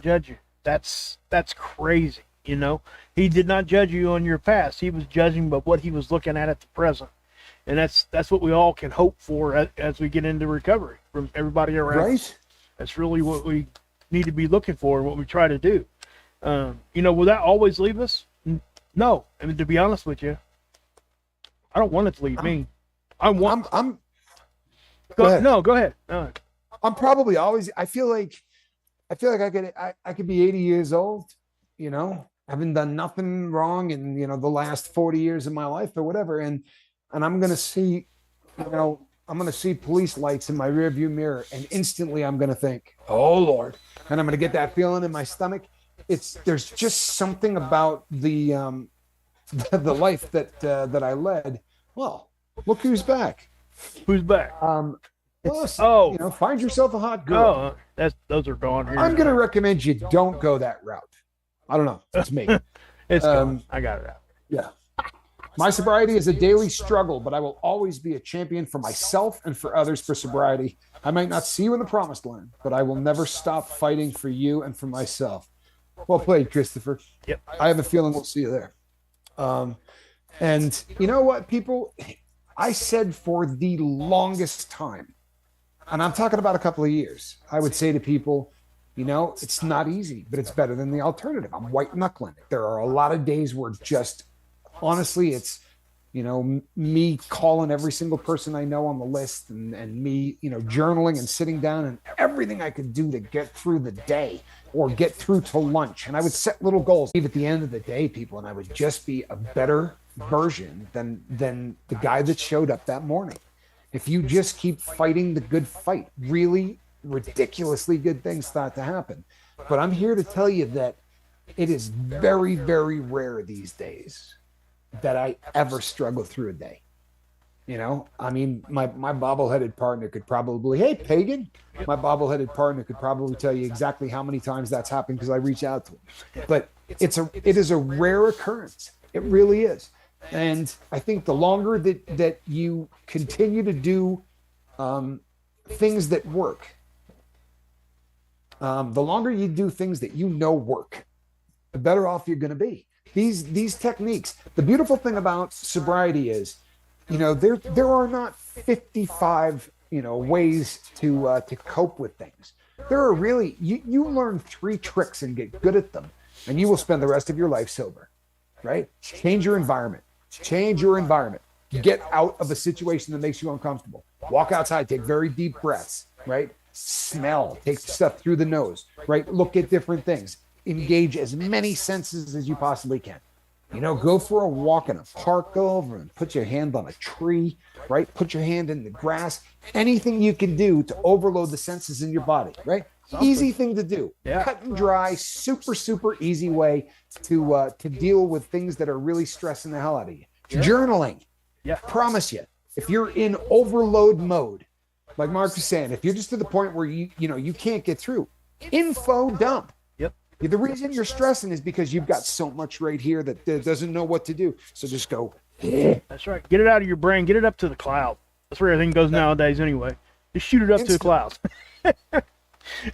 judge you. That's crazy. You know, he did not judge you on your past. He was judging by what he was looking at the present. And that's what we all can hope for as we get into recovery from everybody around. Right? That's really what we need to be looking for and what we try to do. Will that always leave us? No. I mean, to be honest with you, I don't want it to leave me. I'm Go ahead. No, go ahead. I'm probably always, I feel like I could be 80 years old, haven't done nothing wrong in, the last 40 years of my life or whatever. And I'm going to see, I'm going to see police lights in my rearview mirror, and instantly I'm going to think, oh Lord. And I'm going to get that feeling in my stomach. There's just something about the life that I led. Well, look who's back. Who's back? Find yourself a hot girl. Those are gone here. I'm going to recommend you don't go that route. I don't know. It's me. It's gone. I got it out. Yeah. My sobriety is a daily struggle, but I will always be a champion for myself and for others for sobriety. I might not see you in the promised land, but I will never stop fighting for you and for myself. Well played, Christopher. Yep. I have a feeling we'll see you there. And you know what, people? I said for the longest time, and I'm talking about a couple of years, I would say to people, it's not easy, but it's better than the alternative. I'm white knuckling it. There are a lot of days where just, honestly, it's, me calling every single person I know on the list and me, journaling and sitting down and everything I could do to get through the day or get through to lunch. And I would set little goals at the end of the day, people, and I would just be a better version than the guy that showed up that morning. If you just keep fighting the good fight, really ridiculously good things start to happen. But I'm here to tell you that it is very, very rare these days that I ever struggle through a day. I mean, my bobbleheaded partner could probably, hey, Pagan, my bobbleheaded partner could probably tell you exactly how many times that's happened because I reach out to him. But it is a rare occurrence. It really is. And I think the longer that you continue to do things that work, the longer you do things that work, the better off you're going to be. These techniques. The beautiful thing about sobriety is, there are not 55 ways to cope with things. There are really you learn 3 tricks and get good at them, and you will spend the rest of your life sober. Right? Change your environment. Get out of a situation that makes you uncomfortable. Walk outside. Take very deep breaths. Right? Smell. Take stuff through the nose. Right? Look at different things. Engage as many senses as you possibly can. Go for a walk in a park, go over and put your hand on a tree, right? Put your hand in the grass. Anything you can do to overload the senses in your body, right? Easy thing to do. Yeah. Cut and dry, super, super easy way to deal with things that are really stressing the hell out of you. Yeah. Journaling. Yeah. Promise you, if you're in overload mode, like Mark was saying, if you're just to the point where you can't get through, info dump. The reason you're stressing is because you've got so much right here that doesn't know what to do. So just go. That's right. Get it out of your brain. Get it up to the cloud. That's where everything goes nowadays anyway. Just shoot it up to the clouds.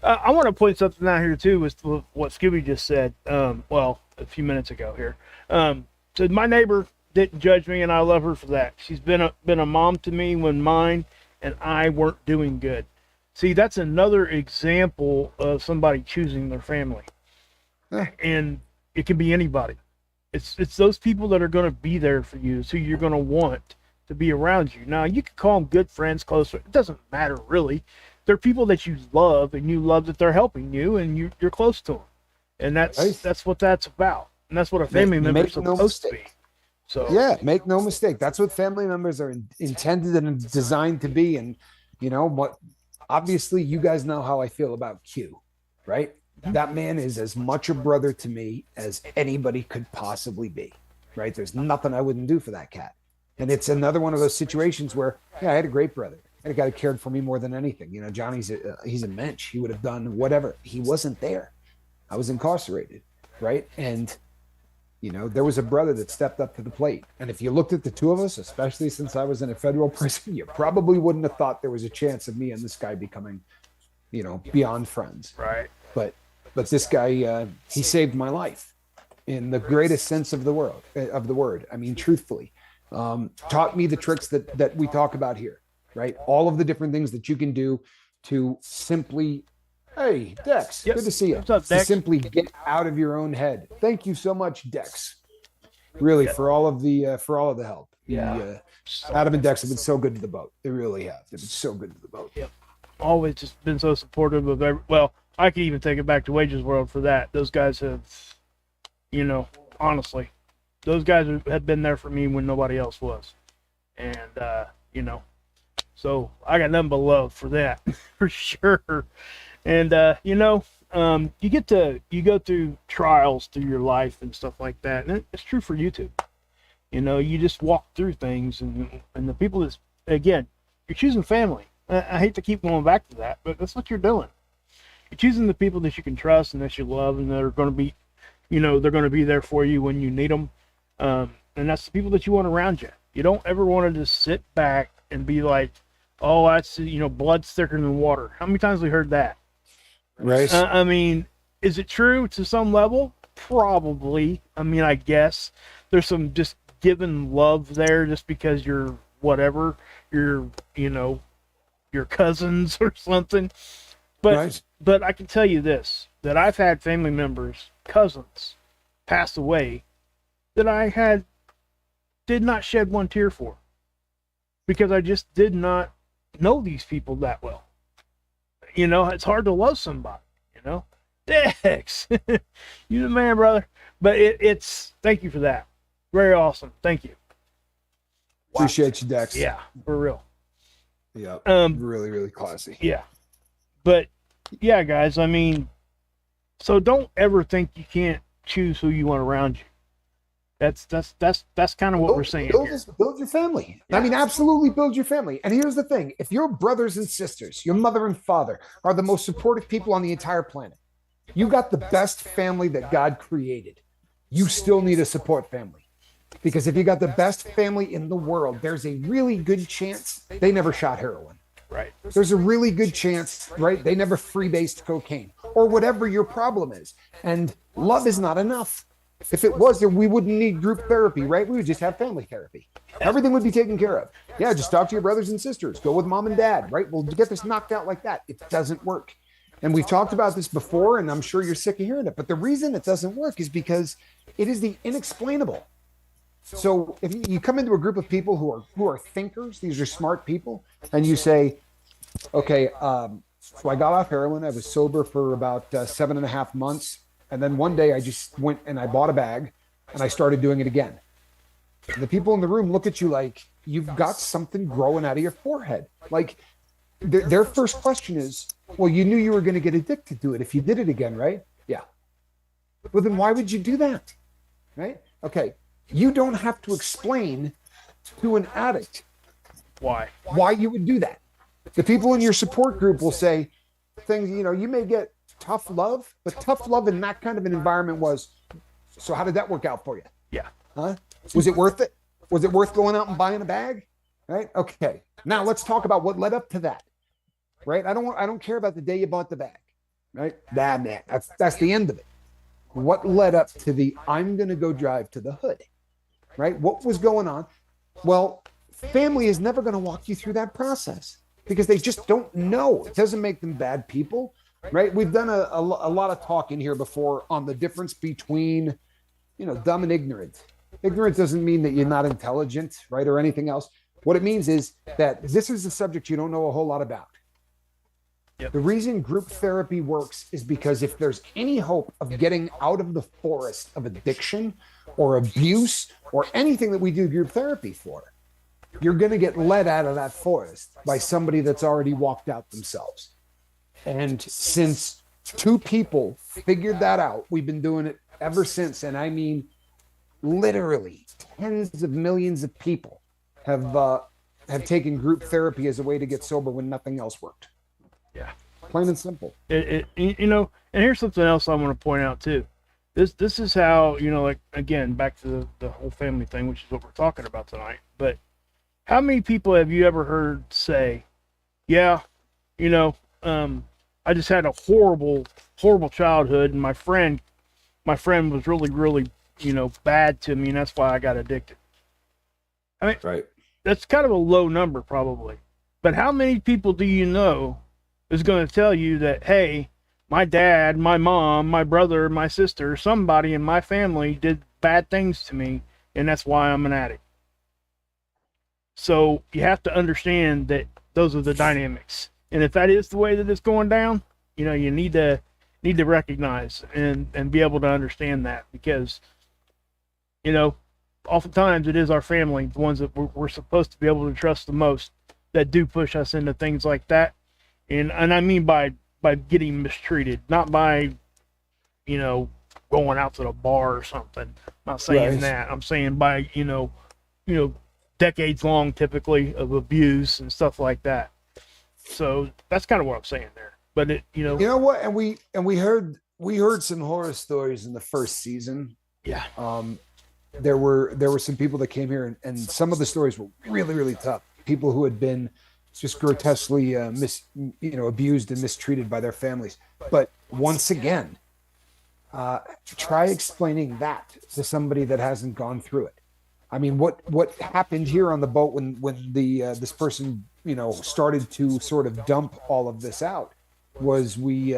I want to point something out here too with what Scooby just said. A few minutes ago here. So my neighbor didn't judge me, and I love her for that. She's been a mom to me when mine and I weren't doing good. See, that's another example of somebody choosing their family. And it can be anybody. It's those people that are going to be there for you, so you're going to want to be around you. Now, you can call them good friends, close friends. It doesn't matter, really. They're people that you love, and you love that they're helping you, and you're close to them. And that's what that's about. And that's what a family member is supposed to be. So yeah, make no mistake. That's what family members are intended and designed to be. And what? Obviously, you guys know how I feel about Q, right? That man is as much a brother to me as anybody could possibly be, right? There's nothing I wouldn't do for that cat. And it's another one of those situations where, I had a great brother. I had a guy who cared for me more than anything. Johnny's he's a mensch. He would have done whatever. He wasn't there. I was incarcerated, right? And, there was a brother that stepped up to the plate. And if you looked at the two of us, especially since I was in a federal prison, you probably wouldn't have thought there was a chance of me and this guy becoming, beyond friends. Right. But this guy, he saved my life in the greatest sense of the word. I mean, truthfully, taught me the tricks that we talk about here, right? All of the different things that you can do to simply Hey, Dex, Yep. good to see you. What's up, To Dex? simply get out of your own head. Thank you so much, Dex. Really, for all of the help. Yeah. Adam and Dex have been so good to the boat. They really have. They've been so good to the boat. Yep. Always just been so supportive of well, I could even take it back to Wages World for that. Those guys have, honestly, those guys have been there for me when nobody else was. And, so I got nothing but love for that, for sure. And, you go through trials through your life and stuff like that. And it's true for you too. You just walk through things and the people again, you're choosing family. I hate to keep going back to that, but that's what you're doing. You're choosing the people that you can trust and that you love and that are going to be, they're going to be there for you when you need them. And that's the people that you want around you. You don't ever want to just sit back and be like, oh, that's, blood's thicker than water. How many times have we heard that? Right. I mean, is it true to some level? Probably. I mean, I guess there's some just given love there just because you're whatever, you're, your cousins or something. But I can tell you this, that I've had family members, cousins, pass away that I did not shed one tear for because I just did not know these people that well. It's hard to love somebody, Dex, you the man, brother. But it's thank you for that. Very awesome. Thank you. Appreciate you, Dex. Yeah, for real. Yeah. Really, really classy. Yeah. But yeah, guys, I mean, so don't ever think you can't choose who you want around you. That's kind of what we're saying. Build your family. Yeah. I mean, absolutely build your family. And here's the thing. If your brothers and sisters, your mother and father are the most supportive people on the entire planet, you got the best family that God created. You still need a support family. Because if you got the best family in the world, there's a really good chance they never shot heroin. Right. There's a really good chance, right? They never freebased cocaine or whatever your problem is. And love is not enough. If it was, we wouldn't need group therapy, right? We would just have family therapy. Everything would be taken care of. Yeah, just talk to your brothers and sisters. Go with mom and dad, right? We'll get this knocked out like that. It doesn't work. And we've talked about this before, and I'm sure you're sick of hearing it. But the reason it doesn't work is because it is the inexplainable. So if you come into a group of people who are thinkers, these are smart people, and you say, okay, so I got off heroin. I was sober for about 7.5 months. And then one day I just went and I bought a bag and I started doing it again. And the people in the room look at you like you've got something growing out of your forehead. Like their first question is, well, you knew you were going to get addicted to it if you did it again, right? Yeah. Well, then why would you do that? Right? Okay. You don't have to explain to an addict why you would do that. The people in your support group will say things, you may get tough love, but tough love in that kind of an environment was, so how did that work out for you? Yeah. Huh? Was it worth it? Was it worth going out and buying a bag? Right? Okay. Now let's talk about what led up to that. Right? I don't care about the day you bought the bag. Right? That's the end of it. What led up to I'm going to go drive to the hood? Right? What was going on? Well, family is never going to walk you through that process because they just don't know. It doesn't make them bad people. Right? We've done a lot of talk in here before on the difference between, dumb and ignorant. Ignorant doesn't mean that you're not intelligent, right? Or anything else. What it means is that this is a subject you don't know a whole lot about. Yep. The reason group therapy works is because if there's any hope of getting out of the forest of addiction or abuse or anything that we do group therapy for, you're going to get led out of that forest by somebody that's already walked out themselves. And since 2 people figured that out, we've been doing it ever since. And I mean, literally tens of millions of people have taken group therapy as a way to get sober when nothing else worked. Yeah. Plain and simple. And here's something else I want to point out too. This is how, like, again, back to the whole family thing, which is what we're talking about tonight. But how many people have you ever heard say, yeah, I just had a horrible childhood, and my friend was really, really, bad to me, and that's why I got addicted. I mean, right. That's kind of a low number probably. But how many people do you know is going to tell you that, hey, my dad, my mom, my brother, my sister, somebody in my family did bad things to me, and that's why I'm an addict. So you have to understand that those are the dynamics. And if that is the way that it's going down, you know, you need to recognize and be able to understand that, because, you know, oftentimes it is our family, the ones that we're supposed to be able to trust the most, that do push us into things like that. And I mean by getting mistreated, not by, you know, going out to the bar or something. I'm not saying that. I'm saying by, you know, decades long typically of abuse and stuff like that. So that's kind of what I'm saying there. But it, you know what, and we heard some horror stories in the first season. Yeah. There were some people that came here, and some of the stories were really, really tough. People who had been just grotesquely abused and mistreated by their families. But once again, try explaining that to somebody that hasn't gone through it. I mean, what happened here on the boat when the this person, you know, started to sort of dump all of this out was we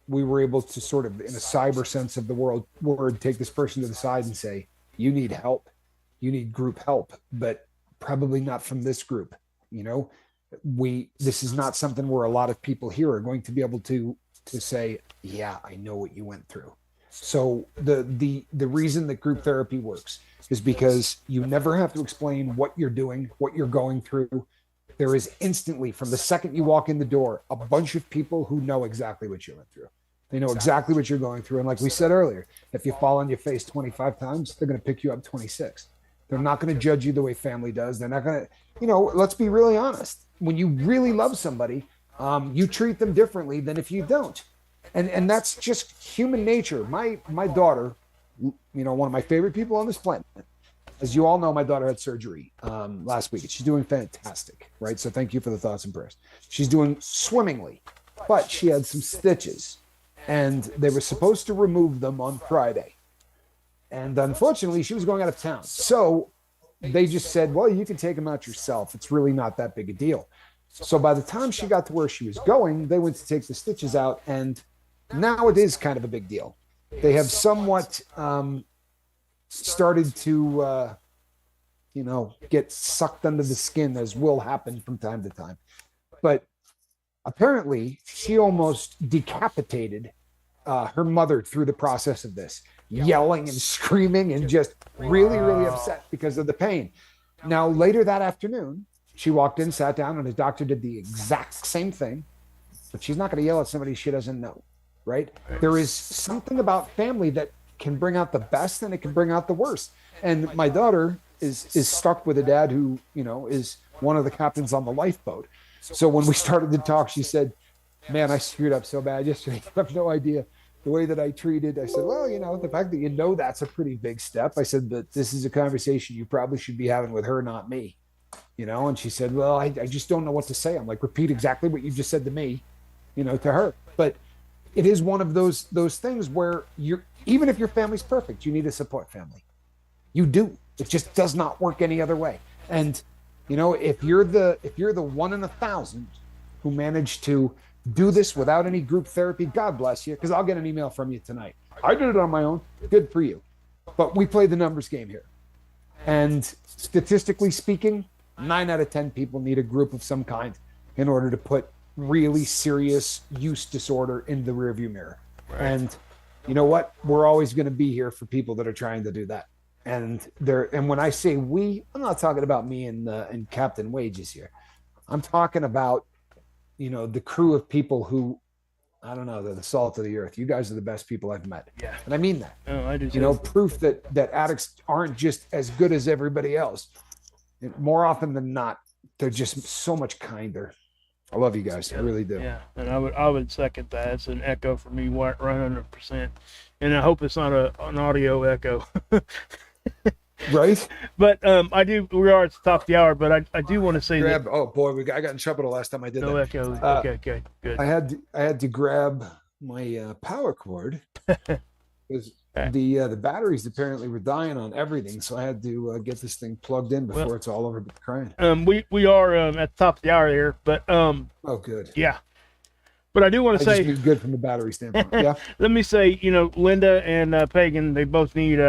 were able to sort of, in a cyber sense of the word, take this person to the side and say, you need help, you need group help, but probably not from this group. You know, this is not something where a lot of people here are going to be able to say, yeah, I know what you went through. So the reason that group therapy works is because you never have to explain what you're doing, what you're going through. There is instantly, from the second you walk in the door, a bunch of people who know exactly what you went through. They know exactly what you're going through. And like we said earlier, if you fall on your face 25 times, they're going to pick you up 26. They're not going to judge you the way family does. They're not going to, you know, let's be really honest. When you really love somebody, you treat them differently than if you don't. And that's just human nature. My daughter, you know, one of my favorite people on this planet, as you all know, my daughter had surgery last week. She's doing fantastic, right? So thank you for the thoughts and prayers. She's doing swimmingly, but she had some stitches, and they were supposed to remove them on Friday. And unfortunately, she was going out of town. So they just said, well, you can take them out yourself. It's really not that big a deal. So by the time she got to where she was going, they went to take the stitches out, and now it is kind of a big deal. They have somewhat started to, get sucked under the skin, as will happen from time to time. But apparently, she almost decapitated her mother through the process of this, yelling and screaming and just really, really upset because of the pain. Now, later that afternoon, she walked in, sat down, and the doctor did the exact same thing. But she's not going to yell at somebody she doesn't know, right? There is something about family that can bring out the best and it can bring out the worst. And my daughter is stuck with a dad who, you know, is one of the captains on the lifeboat. So when we started to talk, she said, man, I screwed up so bad yesterday. I have no idea the way that I treated. I said, well, you know, the fact that you know that's a pretty big step. I said, but this is a conversation you probably should be having with her, not me. You know, and she said, well, I just don't know what to say. I'm like, repeat exactly what you just said to me, you know, to her. But it is one of those things where even if your family's perfect, you need a support family. You do. It just does not work any other way. And, you know, if you're the 1 in 1,000 who managed to do this without any group therapy, God bless you, because I'll get an email from you tonight. I did it on my own. Good for you. But we play the numbers game here. And statistically speaking, 9 out of 10 people need a group of some kind in order to put really serious use disorder in the rearview mirror. Right. And you know what? We're always going to be here for people that are trying to do that. And when I say we, I'm not talking about me and Captain Wages here. I'm talking about, you know, the crew of people who, I don't know, they're the salt of the earth. You guys are the best people I've met. Yeah. And I mean that. Oh, I do too. You know, proof that addicts aren't just as good as everybody else. More often than not, they're just so much kinder. I love you guys. I really do. Yeah, and I would second that. It's an echo for me, 100%. And I hope it's not an audio echo. Right. But we are at the top of the hour, but I do want to say that. Oh boy, I got in trouble the last time I did no that. No echo. Okay, good. I had to grab my power cord because the batteries apparently were dying on everything, so I had to get this thing plugged in before it's all over crying. We are at the top of the hour here, but oh good. Yeah. But I do want I to just say, need good from the battery standpoint. Yeah. let me say, Linda and Pagan, they both need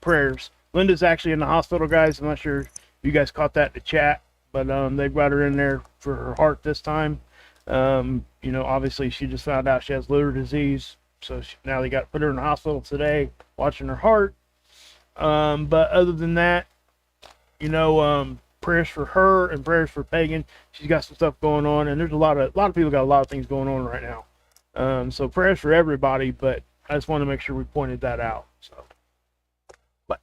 prayers. Linda's actually in the hospital, guys. I'm not sure if you guys caught that in the chat, but they brought her in there for her heart this time. Obviously she just found out she has liver disease, so now they got to put her in the hospital today, watching her heart. But other than that, prayers for her and prayers for Pagan. She's got some stuff going on, and there's a lot of people got a lot of things going on right now. So prayers for everybody, but I just want to make sure we pointed that out. So, but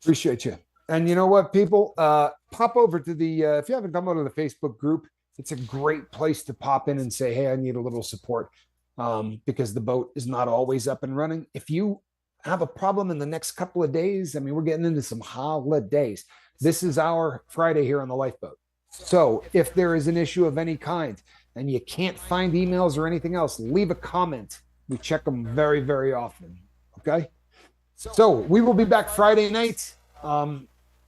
Appreciate you. And you know what, people, pop over to the, if you haven't come over to the Facebook group, it's a great place to pop in and say, hey, I need a little support, because the boat is not always up and running. If you have a problem in the next couple of days, I mean, we're getting into some holidays. This is our Friday here on the Lifeboat. So if there is an issue of any kind and you can't find emails or anything else, leave a comment. We check them very, very often. Okay. So we will be back Friday night.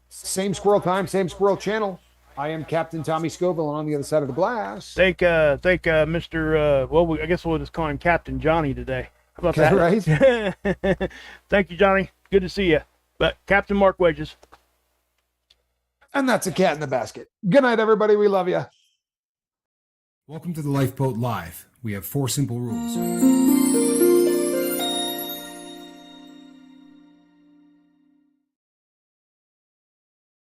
Same squirrel time, same squirrel channel. I am Captain Tommy Scoville, and on the other side of the glass. thank Mr. I guess we'll just call him Captain Johnny today. How about that? Right. Thank you, Johnny. Good to see you. But Captain Mark Wages. And that's a cat in the basket. Good night, everybody. We love you. Welcome to the Lifeboat Live. We have 4 simple rules.